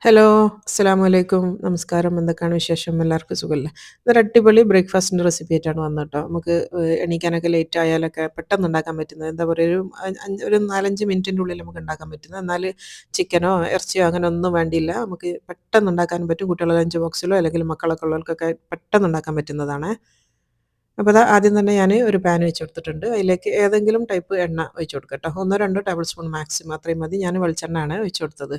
Hello, അസ്സലാമു അലൈക്കും. നമസ്കാരം. എന്തൊക്കെയാണ് വിശേഷം? എല്ലാവർക്കും സുഖല്ലേ? ഇന്നൊരു അടിപൊളി ബ്രേക്ക്ഫാസ്റ്റിൻ്റെ റെസിപ്പി ആയിട്ടാണ് വന്നത് ട്ടോ. നമുക്ക് എണീക്കാനൊക്കെ ലേറ്റ് ആയാലൊക്കെ പെട്ടെന്ന് ഉണ്ടാക്കാൻ പറ്റുന്നത് എന്താ പറയുക ഒരു 4-5 മിനിറ്റിൻ്റെ ഉള്ളിൽ നമുക്ക് ഉണ്ടാക്കാൻ പറ്റുന്നത്. എന്നാൽ ചിക്കനോ ഇറച്ചിയോ അങ്ങനെ ഒന്നും വേണ്ടിയില്ല. നമുക്ക് പെട്ടെന്ന് ഉണ്ടാക്കാനും പറ്റും. കുട്ടികളുടെ ലഞ്ച് ബോക്സിലോ അല്ലെങ്കിൽ മക്കളൊക്കെ ഉള്ളവർക്കൊക്കെ പെട്ടെന്ന് ഉണ്ടാക്കാൻ പറ്റുന്നതാണ്. അപ്പോൾ ദാ ആദ്യം തന്നെ ഞാൻ ഒരു പാൻ വെച്ച് കൊടുത്തിട്ടുണ്ട്. അതിലേക്ക് ഏതെങ്കിലും ടൈപ്പ് എണ്ണ ഒഴിച്ച് കൊടുക്കുക ട്ടോ. 1-2 ടേബിൾ സ്പൂൺ മാക്സിമം അത്രയും മതി. ഞാൻ വെളിച്ചെണ്ണയാണ് ഒഴിച്ച് കൊടുത്തത്.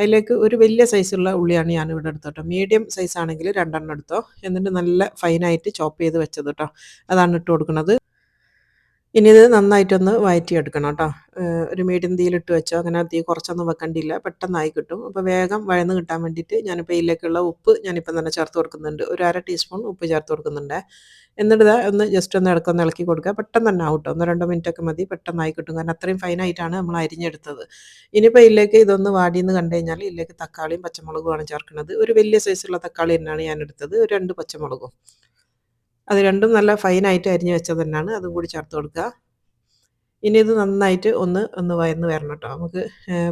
അതിലേക്ക് ഒരു വലിയ സൈസുള്ള ഉള്ളിയാണ് ഞാനിവിടെ എടുത്തത് ട്ടോ. മീഡിയം സൈസ് ആണെങ്കിൽ 2 എണ്ണം എടുത്തോ. എന്നിട്ട് നല്ല ഫൈനായിട്ട് ചോപ്പ് ചെയ്ത് വെച്ചത് ട്ടോ. അതാണ് ഇട്ട് കൊടുക്കുന്നത്. ഇനി ഇത് നന്നായിട്ടൊന്ന് വഴറ്റിയെടുക്കണം ട്ടോ. ഒരു മീഡിയം തീയിലിട്ട് വെച്ചോ. അങ്ങനെ തീ കുറച്ചൊന്നും വെക്കണ്ടില്ല. പെട്ടെന്നായി കിട്ടും. അപ്പോൾ വേഗം വഴന്ന് കിട്ടാൻ വേണ്ടിയിട്ട് ഞാനിപ്പോൾ ഇതിലേക്കുള്ള ഉപ്പ് ഞാനിപ്പം തന്നെ ചേർത്ത് കൊടുക്കുന്നുണ്ട്. ഒരു 1/2 ടീസ്പൂൺ ഉപ്പ് ചേർത്ത് കൊടുക്കുന്നുണ്ട്. എന്നിട്ട് ഇതാ ഒന്ന് ജസ്റ്റ് ഒന്ന് ഇടയ്ക്കൊന്ന് ഇളക്കി കൊടുക്കുക. പെട്ടെന്ന് തന്നെ ആവും ട്ടോ. 1-2 മിനിറ്റൊക്കെ മതി. പെട്ടെന്നായി കിട്ടും. കാരണം അത്രയും ഫൈനായിട്ടാണ് നമ്മൾ അരിഞ്ഞെടുത്തത്. ഇനിയിപ്പോൾ ഇതിലേക്ക് ഇതൊന്ന് വാടിയെന്ന് കണ്ടു കഴിഞ്ഞാൽ ഇതിലേക്ക് തക്കാളിയും പച്ചമുളകുമാണ് ചേർക്കുന്നത്. ഒരു വലിയ സൈസുള്ള തക്കാളി തന്നെയാണ് ഞാൻ എടുത്തത്. ഒരു 2 പച്ചമുളകും. അത് രണ്ടും നല്ല ഫൈനായിട്ട് അരിഞ്ഞ് വെച്ചത് തന്നെയാണ്. അതും കൂടി ചേർത്ത് കൊടുക്കുക. ഇനി ഇത് നന്നായിട്ട് ഒന്ന് വഴന്ന് വരണം ട്ടോ. നമുക്ക്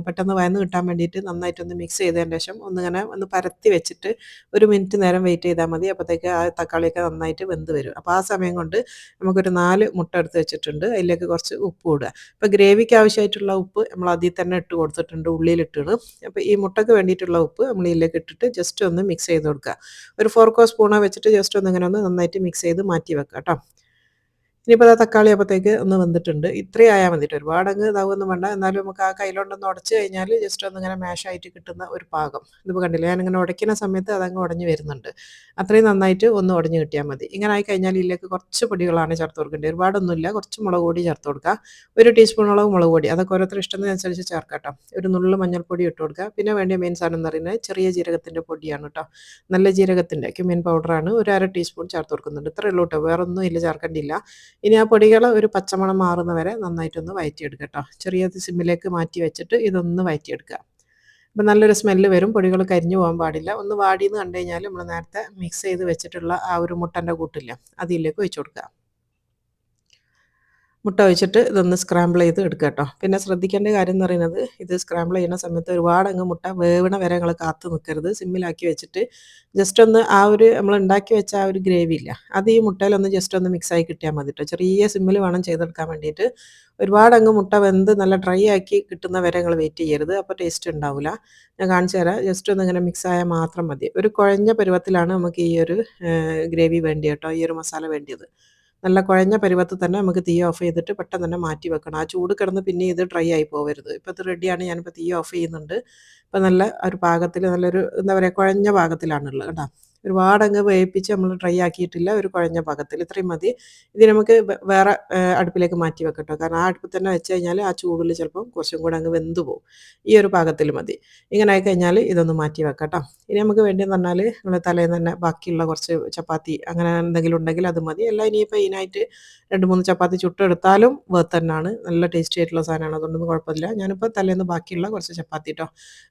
പെട്ടെന്ന് വഴന്ന് കിട്ടാൻ വേണ്ടിയിട്ട് നന്നായിട്ടൊന്ന് മിക്സ് ചെയ്തതിന് ശേഷം ഒന്നിങ്ങനെ ഒന്ന് പരത്തി വെച്ചിട്ട് ഒരു മിനിറ്റ് നേരം വെയിറ്റ് ചെയ്താൽ മതി. അപ്പോഴത്തേക്ക് ആ തക്കാളിയൊക്കെ നന്നായിട്ട് വെന്ത് വരും. അപ്പോൾ ആ സമയം കൊണ്ട് നമുക്കൊരു 4 മുട്ട എടുത്ത് വെച്ചിട്ടുണ്ട്. അതിലേക്ക് കുറച്ച് ഉപ്പും ഇടുക. ഇപ്പോൾ ഗ്രേവിക്ക് ആവശ്യമായിട്ടുള്ള ഉപ്പ് നമ്മൾ അതിൽ തന്നെ ഇട്ട് കൊടുത്തിട്ടുണ്ട്. ഉള്ളിലിട്ടിണ്. അപ്പോൾ ഈ മുട്ടയ്ക്ക് വേണ്ടിയിട്ടുള്ള ഉപ്പ് നമ്മൾ ഇതിലേക്ക് ഇട്ടിട്ട് ജസ്റ്റ് ഒന്ന് മിക്സ് ചെയ്ത് കൊടുക്കുക. ഒരു ഫോർക്കോ സ്പൂണോ വെച്ചിട്ട് ജസ്റ്റ് ഒന്ന് ഇങ്ങനെ ഒന്ന് നന്നായിട്ട് മിക്സ് ചെയ്ത് മാറ്റി വെക്കുക ട്ടോ. ഇനിയിപ്പോൾ തക്കാളി ആകുമ്പോഴത്തേക്ക് ഒന്ന് വെന്തിട്ടുണ്ട്. ഇത്രയും ആയാൽ മതി ട്ടോ. ഒരുപാടങ്ങ് ഇതാവൊന്നും വേണ്ട. എന്നാലും നമുക്ക് ആ കൈയിലോണ്ടൊന്ന് ഉടച്ച് കഴിഞ്ഞാൽ ജസ്റ്റ് ഒന്നിങ്ങനെ മാഷായിട്ട് കിട്ടുന്ന ഒരു പാകം. ഇതിപ്പോൾ കണ്ടില്ലേ ഞാനിങ്ങനെ ഉടയ്ക്കുന്ന സമയത്ത് അതങ്ങ് ഉടഞ്ഞ് വരുന്നുണ്ട്. അത്രയും നന്നായിട്ട് ഒന്ന് ഉടഞ്ഞ് കിട്ടിയാൽ മതി. ഇങ്ങനെ ആയി കഴിഞ്ഞാൽ ഇതിലേക്ക് കുറച്ച് പൊടികളാണ് ചേർത്ത് കൊടുക്കേണ്ടത്. ഒരുപാടൊന്നുമില്ല. കുറച്ച് മുളക് പൊടി ചേർത്ത് കൊടുക്കുക. ഒരു ടീസ്പൂണോളം മുളക് പൊടി. അതൊക്കെ ഓരോരുത്തരുടെ ഇഷ്ടത്തിനനുസരിച്ച് ചേർക്കാം ട്ടോ. ഒരു നുള്ള് മഞ്ഞൾപ്പൊടി ഇട്ട് കൊടുക്കുക. പിന്നെ വേണ്ടിയ മെയിൻ സാധനം എന്ന് പറയുന്നത് ചെറിയ ജീരകത്തിൻ്റെ പൊടിയാണ് ട്ടോ. നല്ല ജീരകത്തിൻ്റെ ക്യുമിൻ പൗഡറാണ്. ഒരു 1/2 ടീസ്പൂൺ ചേർത്ത് കൊടുക്കുന്നുണ്ട്. ഇത്രയേ ഉള്ളൂ ട്ടോ. വേറൊന്നും ഇതിൽ ചേർക്കേണ്ടില്ല. ഇനി ആ പൊടികൾ ഒരു പച്ചമണം മാറുന്ന വരെ നന്നായിട്ടൊന്ന് വഴറ്റിയെടുക്കുക ട്ടോ. ചെറിയ സിമ്മിലേക്ക് മാറ്റി വെച്ചിട്ട് ഇതൊന്ന് വഴറ്റിയെടുക്കുക. അപ്പോൾ നല്ലൊരു സ്മെല്ല് വരും. പൊടികൾ കരിഞ്ഞു പോകാൻ പാടില്ല. ഒന്ന് വാടിയെന്ന് കണ്ടു കഴിഞ്ഞാൽ നമ്മൾ നേരത്തെ മിക്സ് ചെയ്ത് വെച്ചിട്ടുള്ള ആ ഒരു മുട്ടൻ്റെ കൂട്ടില്ലേ അതിലേക്ക് ഒഴിച്ച് കൊടുക്കുക. മുട്ട ഒഴിച്ചിട്ട് ഇതൊന്ന് സ്ക്രാമ്പിൾ ചെയ്ത് എടുക്കുക കേട്ടോ. പിന്നെ ശ്രദ്ധിക്കേണ്ട കാര്യം എന്ന് പറയുന്നത് ഇത് സ്ക്രാമ്പിൾ ചെയ്യുന്ന സമയത്ത് ഒരുപാടങ്ങ് മുട്ട വേവണ വരെ നിങ്ങൾ കാത്ത് നിൽക്കരുത്. സിമ്മിലാക്കി വെച്ചിട്ട് ജസ്റ്റ് ഒന്ന് ആ ഒരു നമ്മൾ ഉണ്ടാക്കി വെച്ച ആ ഒരു ഗ്രേവി ഇല്ല അത് ഈ മുട്ടയിലൊന്ന് ജസ്റ്റ് ഒന്ന് മിക്സായി കിട്ടിയാൽ മതി കേട്ടോ. ചെറിയ സിമ്മിൽ വേണം ചെയ്തെടുക്കാൻ വേണ്ടിയിട്ട്. ഒരുപാടങ്ങ് മുട്ട വെന്ത് നല്ല ഡ്രൈ ആക്കി കിട്ടുന്ന വരെ നിങ്ങൾ വെയിറ്റ് ചെയ്യരുത്. അപ്പോൾ ടേസ്റ്റ് ഉണ്ടാവില്ല. ഞാൻ കാണിച്ചു തരാം. ജസ്റ്റ് ഒന്ന് ഇങ്ങനെ മിക്സ് ആയാൽ മാത്രം മതി. ഒരു കുഴഞ്ഞ പരുവത്തിലാണ് നമുക്ക് ഈ ഒരു ഗ്രേവി വേണ്ടിയത് കേട്ടോ. ഈ ഒരു മസാല വേണ്ടിയത്. നല്ല കുഴഞ്ഞ പരുവത്തിൽ തന്നെ നമുക്ക് തീ ഓഫ് ചെയ്തിട്ട് പെട്ടെന്ന് തന്നെ മാറ്റി വെക്കണം. ആ ചൂട് കിടന്ന് പിന്നെ ഇത് ഡ്രൈ ആയി പോവരുത്. ഇപ്പോൾ ഇത് റെഡിയാണ്. ഞാനിപ്പോൾ തീ ഓഫ് ചെയ്യുന്നുണ്ട്. ഇപ്പം നല്ല ഒരു പാകത്തിൽ നല്ലൊരു എന്താ പറയുക കുഴഞ്ഞ പാകത്തിലാണുള്ളത് കേട്ടോ. ഒരുപാടങ്ങ് വേവിപ്പിച്ച് നമ്മൾ ഡ്രൈ ആക്കിയിട്ടില്ല. ഒരു കുഴഞ്ഞ പാകത്തിൽ ഇത്രയും മതി. ഇത് നമുക്ക് വേറെ അടുപ്പിലേക്ക് മാറ്റി വെക്കട്ടോ. കാരണം ആ അടുപ്പിൽ തന്നെ വെച്ച് കഴിഞ്ഞാൽ ആ ചൂടിൽ ചിലപ്പം കുറച്ചും കൂടെ അങ്ങ് വെന്ത് പോകും. ഈ ഒരു പാകത്തിൽ മതി. ഇങ്ങനെ ആയി കഴിഞ്ഞാൽ ഇതൊന്ന് മാറ്റി വെക്കാം ട്ടോ. ഇനി നമുക്ക് വേണ്ടിയെന്ന് പറഞ്ഞാൽ നമ്മൾ തലേന്ന് തന്നെ ബാക്കിയുള്ള കുറച്ച് ചപ്പാത്തി അങ്ങനെ എന്തെങ്കിലും ഉണ്ടെങ്കിൽ അത് മതി. അല്ല ഇനിയിപ്പോൾ ഇതിനായിട്ട് 2-3 ചപ്പാത്തി ചുട്ടെടുത്താലും വർത്ത് തന്നെയാണ്. നല്ല ടേസ്റ്റി ആയിട്ടുള്ള സാധനമാണ്. അതുകൊണ്ടൊന്നും കുഴപ്പമില്ല. ഞാനിപ്പോൾ തലേന്ന് ബാക്കിയുള്ള കുറച്ച് ചപ്പാത്തി ട്ടോ.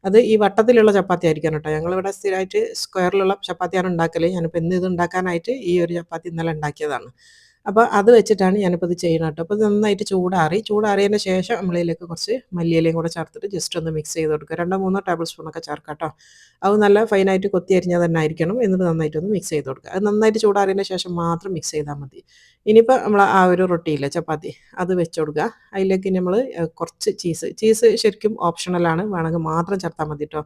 അത് ഈ വട്ടത്തിലുള്ള ചപ്പാത്തി ആയിരിക്കണം കേട്ടോ. ഞങ്ങളിവിടെ സ്ഥിരമായിട്ട് സ്ക്വയറിലുള്ള ചപ്പാത്തിയാണ് ഉണ്ടാക്കല്. ഞാനിപ്പോൾ ഇന്ന് ഇത് ഉണ്ടാക്കാനായിട്ട് ഈ ഒരു ചപ്പാത്തി ഇന്നലെ ഉണ്ടാക്കിയതാണ്. അപ്പോൾ അത് വെച്ചിട്ടാണ് ഞാനിപ്പോൾ ഇത് ചെയ്യണത് കേട്ടോ. അപ്പോൾ ഇത് നന്നായിട്ട് ചൂടാറി. ചൂടാറിയതിന് ശേഷം നമ്മളിതിലേക്ക് കുറച്ച് മല്ലിയിലയും കൂടെ ചേർത്തിട്ട് ജസ്റ്റ് ഒന്ന് മിക്സ് ചെയ്ത് കൊടുക്കുക. 2-3 ടേബിൾ സ്പൂണൊക്കെ ചേർക്കാം കേട്ടോ. അത് നല്ല ഫൈനായിട്ട് കൊത്തി അരിഞ്ഞത് തന്നെ ആയിരിക്കണം. എന്നിട്ട് നന്നായിട്ടൊന്ന് മിക്സ് ചെയ്ത് കൊടുക്കുക. അത് നന്നായിട്ട് ചൂടാറിയതിന് ശേഷം മാത്രം മിക്സ് ചെയ്താൽ മതി. ഇനിയിപ്പോൾ നമ്മൾ ആ ഒരു റൊട്ടിയില്ലേ ചപ്പാത്തി അത് വെച്ച് കൊടുക്കുക. അതിലേക്ക് നമ്മൾ കുറച്ച് ചീസ് ശരിക്കും ഓപ്ഷണലാണ്. വേണമെങ്കിൽ മാത്രം ചേർത്താൽ മതി കേട്ടോ.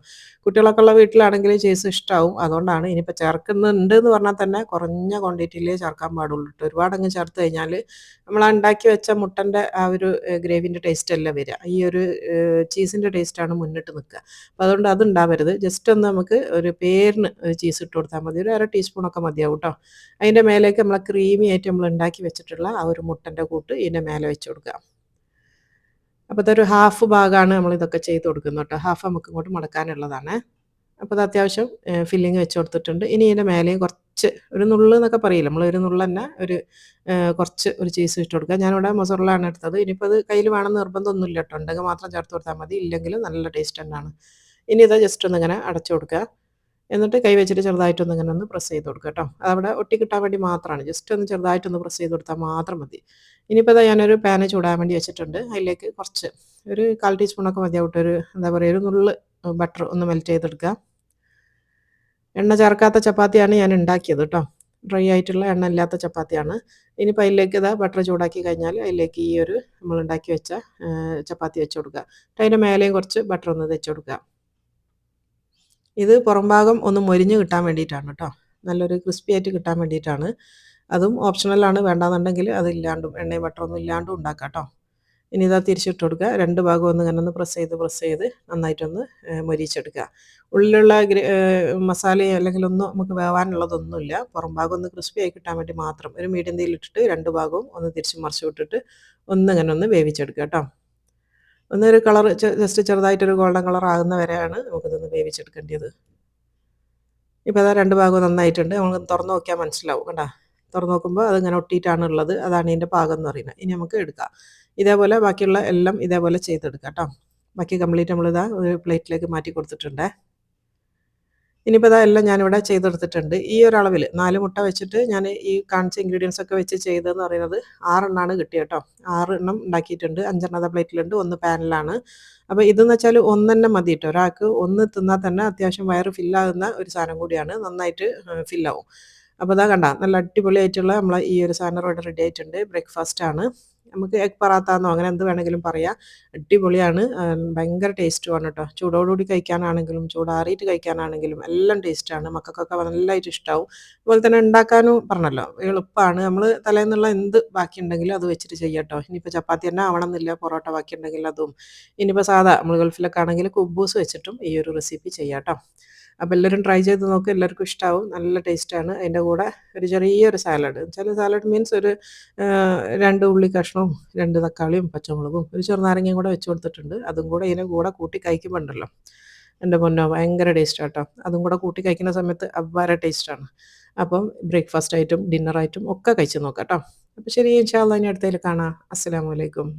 കുട്ടികളൊക്കെ ഉള്ള വീട്ടിലാണെങ്കിൽ ചീസ് ഇഷ്ടമാവും. അതുകൊണ്ടാണ് ഇനിയിപ്പോൾ ചേർക്കുന്നുണ്ട് എന്ന് പറഞ്ഞാൽ തന്നെ കുറഞ്ഞ ക്വാണ്ടിറ്റിയിലേ ചേർക്കാൻ പാടുള്ളൂ കേട്ടോ. ഒരുപാടങ്ങ് ചേർത്ത് കഴിഞ്ഞാൽ നമ്മൾ ആ ഉണ്ടാക്കി വെച്ച മുട്ടൻ്റെ ആ ഒരു ഗ്രേവിൻ്റെ ടേസ്റ്റ് അല്ല വരിക. ഈ ഒരു ചീസിൻ്റെ ടേസ്റ്റാണ് മുന്നിട്ട് നിൽക്കുക. അപ്പോൾ അതുകൊണ്ട് അതുണ്ടാവരുത്. ജസ്റ്റ് ഒന്ന് നമുക്ക് ഒരു പേരിന് ചീസ് ഇട്ട് കൊടുത്താൽ മതി. ഒരു 1/2 ടീസ്പൂണൊക്കെ മതിയാവും കേട്ടോ. അതിൻ്റെ മേലേക്ക് നമ്മൾ ക്രീമി ആയിട്ട് നമ്മൾ ഉണ്ടാക്കി വെച്ചിട്ടുള്ള ആ ഒരു മുട്ടൻ്റെ കൂട്ട് ഇതിൻ്റെ മേലെ വെച്ച് കൊടുക്കുക. അപ്പോൾ ഇതൊരു ഹാഫ് ഭാഗമാണ് നമ്മളിതൊക്കെ ചെയ്ത് കൊടുക്കുന്നത് കേട്ടോ. ഹാഫ് നമുക്ക് ഇങ്ങോട്ട് മടക്കാനുള്ളതാണ്. അപ്പോൾ അത് അത്യാവശ്യം ഫില്ലിങ് വെച്ച് കൊടുത്തിട്ടുണ്ട്. ഇനി ഇതിൻ്റെ മേലെയും കുറച്ച് ഒരു നുള്ള് എന്നൊക്കെ പറയില്ലേ നമ്മൾ ഒരു നുള്ള് തന്നെ ഒരു കുറച്ച് ഒരു ചീസ് ഇട്ട് കൊടുക്കുക. ഞാനിവിടെ മൊസറലാണ് എടുത്തത്. ഇനിയിപ്പോൾ അത് കയ്യിൽ വേണമെന്ന് നിർബന്ധമൊന്നുമില്ല കേട്ടോ. ഉണ്ടെങ്കിൽ മാത്രം ചേർത്ത് കൊടുത്താൽ മതി. ഇല്ലെങ്കിൽ നല്ല ടേസ്റ്റ് തന്നെയാണ്. ഇനി ഇത് ജസ്റ്റ് ഒന്നിങ്ങനെ അടച്ചു കൊടുക്കുക. എന്നിട്ട് കൈ വെച്ചിട്ട് ചെറുതായിട്ടൊന്ന് ഇങ്ങനെ ഒന്ന് പ്രസ് ചെയ്ത് കൊടുക്കുക കേട്ടോ. അതവിടെ ഒട്ടി കിട്ടാൻ വേണ്ടി മാത്രമാണ്. ജസ്റ്റ് ഒന്ന് ചെറുതായിട്ടൊന്ന് പ്രസ് ചെയ്ത് കൊടുത്താൽ മാത്രം മതി. ഇനിയിപ്പോൾ ഇതാ ഞാനൊരു പാന് ചൂടാൻ വേണ്ടി വെച്ചിട്ടുണ്ട്. അതിലേക്ക് കുറച്ച് ഒരു 1/4 ടീസ്പൂണൊക്കെ മതിയാവട്ടെ. ഒരു എന്താ പറയുക ഒരു നുള്ള് ബട്ടർ ഒന്ന് മെൽറ്റ് ചെയ്തെടുക്കുക. എണ്ണ ചേർക്കാത്ത ചപ്പാത്തിയാണ് ഞാൻ ഉണ്ടാക്കിയത് കേട്ടോ. ഡ്രൈ ആയിട്ടുള്ള എണ്ണ ഇല്ലാത്ത ചപ്പാത്തിയാണ്. ഇനിയിപ്പോൾ അതിലേക്ക് ഇതാ ബട്ടർ ചൂടാക്കി കഴിഞ്ഞാൽ അതിലേക്ക് ഈ ഒരു നമ്മൾ ഉണ്ടാക്കി വെച്ച ചപ്പാത്തി വെച്ച് കൊടുക്കുക. എന്നിട്ട് അതിൻ്റെ മേലെയും കുറച്ച് ബട്ടർ ഒന്ന് തേച്ച് കൊടുക്കുക. ഇത് പുറം ഭാഗം ഒന്ന് മൊരിഞ്ഞ് കിട്ടാൻ വേണ്ടിയിട്ടാണ് കേട്ടോ. നല്ലൊരു ക്രിസ്പി ആയിട്ട് കിട്ടാൻ വേണ്ടിയിട്ടാണ്. അതും ഓപ്ഷണലാണ്, വേണ്ടാന്നുണ്ടെങ്കിൽ അതില്ലാണ്ടും എണ്ണയും ബട്ടറൊന്നും ഇല്ലാണ്ടും ഉണ്ടാക്കാം കേട്ടോ. ഇനി ഇതാ തിരിച്ചിട്ട് കൊടുക്കുക. 2 ഭാഗവും ഒന്ന് ഇങ്ങനെ ഒന്ന് പ്രസ് ചെയ്ത് നന്നായിട്ടൊന്ന് മൊരിയിച്ചെടുക്കുക. ഉള്ളിലുള്ള മസാലയോ അല്ലെങ്കിൽ ഒന്നും നമുക്ക് വേവാനുള്ളതൊന്നുമില്ല. പുറം ഭാഗം ഒന്ന് ക്രിസ്പി ആയി കിട്ടാൻ വേണ്ടി മാത്രം ഒരു മീഡിയം തീയിലിട്ടിട്ട് 2 ഭാഗവും ഒന്ന് തിരിച്ചും മറിച്ചും ഇട്ടിട്ട് ഒന്നിങ്ങനെ ഒന്ന് വേവിച്ചെടുക്കുക കേട്ടോ. ഒന്നൊരു കളർ ജസ്റ്റ് ചെറുതായിട്ടൊരു ഗോൾഡൻ കളർ ആകുന്ന വരെയാണ് നമുക്കിതൊന്ന് വേവിച്ചെടുക്കേണ്ടത്. ഇപ്പോൾ അതാ 2 ഭാഗവും നന്നായിട്ടുണ്ട്. നമുക്ക് തുറന്ന് നോക്കിയാൽ മനസ്സിലാവും കണ്ടോ. തുറന്ന് നോക്കുമ്പോൾ അതിങ്ങനെ ഒട്ടിയിട്ടാണ് ഉള്ളത്. അതാണ് ഇതിൻ്റെ പാകം എന്ന് പറയുന്നത്. ഇനി നമുക്ക് എടുക്കാം. ഇതേപോലെ ബാക്കിയുള്ള എല്ലാം ഇതേപോലെ ചെയ്തെടുക്കാം കേട്ടോ. ബാക്കി കംപ്ലീറ്റ് നമ്മളിതാ ഒരു പ്ലേറ്റിലേക്ക് മാറ്റി കൊടുത്തിട്ടുണ്ടേ. ഇനിയിപ്പോൾ ഇതാ എല്ലാം ഞാനിവിടെ ചെയ്തെടുത്തിട്ടുണ്ട്. ഈ ഒരളവിൽ 4 മുട്ട വെച്ചിട്ട് ഞാൻ ഈ കാണിച്ച ഇൻഗ്രീഡിയൻസ് ഒക്കെ വെച്ച് ചെയ്തതെന്ന് പറയുന്നത് 6 എണ്ണമാണ് കിട്ടിയത് കേട്ടോ. 6 എണ്ണം ഉണ്ടാക്കിയിട്ടുണ്ട്. 5 എണ്ണം അതാ പ്ലേറ്റിലുണ്ട്, 1 പാനിലാണ്. അപ്പോൾ ഇതെന്ന് വെച്ചാൽ ഒന്നെന്നെ മതി കേട്ടോ. ഒരാൾക്ക് ഒന്ന് തിന്നാൽ തന്നെ അത്യാവശ്യം വയറ് ഫില്ലാകുന്ന ഒരു സാധനം കൂടിയാണ്. നന്നായിട്ട് ഫില്ലാവും. അപ്പോൾ ഇതാ കണ്ടോ, നല്ല അടിപൊളിയായിട്ടുള്ള നമ്മളെ ഈ ഒരു സാധനം ഇവിടെ റെഡി ആയിട്ടുണ്ട്. ബ്രേക്ക്ഫാസ്റ്റാണ്. നമുക്ക് എഗ് പറാത്താന്നോ അങ്ങനെ എന്ത് വേണമെങ്കിലും പറയാം. അടിപൊളിയാണ്. ഭയങ്കര ടേസ്റ്റുമാണ് കേട്ടോ. ചൂടോടുകൂടി കഴിക്കാനാണെങ്കിലും ചൂടാറിയിട്ട് കഴിക്കാനാണെങ്കിലും എല്ലാം ടേസ്റ്റാണ്. മക്കൾക്കൊക്കെ നല്ലതായിട്ട് ഇഷ്ടമാവും. അതുപോലെ തന്നെ ഉണ്ടാക്കാനും പറഞ്ഞല്ലോ എളുപ്പമാണ്. നമ്മൾ തലേന്നുള്ള എന്ത് ബാക്കിയുണ്ടെങ്കിലും അത് വെച്ചിട്ട് ചെയ്യാം കേട്ടോ. ഇനിയിപ്പോൾ ചപ്പാത്തി തന്നെ ആവണമെന്നില്ല, പൊറോട്ട ബാക്കിയുണ്ടെങ്കിൽ അതും. ഇനിയിപ്പോൾ സാധാ നമ്മൾ ഗൾഫിലൊക്കെ ആണെങ്കിൽ കുബ്ബൂസ് വെച്ചിട്ടും ഈ ഒരു റെസിപ്പി ചെയ്യാം കേട്ടോ. അപ്പോൾ എല്ലാവരും ട്രൈ ചെയ്ത് നോക്ക്. എല്ലാവർക്കും ഇഷ്ടമാവും. നല്ല ടേസ്റ്റാണ്. അതിൻ്റെ കൂടെ ഒരു ചെറിയൊരു സാലഡ്, ചില സാലഡ് മീൻസ് ഒരു 2 ഉള്ളി കഷ്ണവും 2 തക്കാളിയും പച്ചമുളകും ഒരു ചെറുനാരങ്ങയും കൂടെ വെച്ച് കൊടുത്തിട്ടുണ്ട്. അതും കൂടെ ഇതിൻ്റെ കൂടെ കൂട്ടി കഴിക്കുമ്പോൾ ഉണ്ടല്ലോ എൻ്റെ പൊന്നോ ഭയങ്കര ടേസ്റ്റാണ് കേട്ടോ. അതും കൂടെ കൂട്ടി കഴിക്കുന്ന സമയത്ത് അപാര ടേസ്റ്റാണ്. അപ്പം ബ്രേക്ക്ഫാസ്റ്റ് ആയിട്ടും ഡിന്നറായിട്ടും ഒക്കെ കഴിച്ച് നോക്കാം കേട്ടോ. അപ്പോൾ ശരി, ഇൻഷാ അല്ലാഹ് ഇനി അടുത്തതിൽ കാണാം. അസ്സലാമു അലൈക്കും.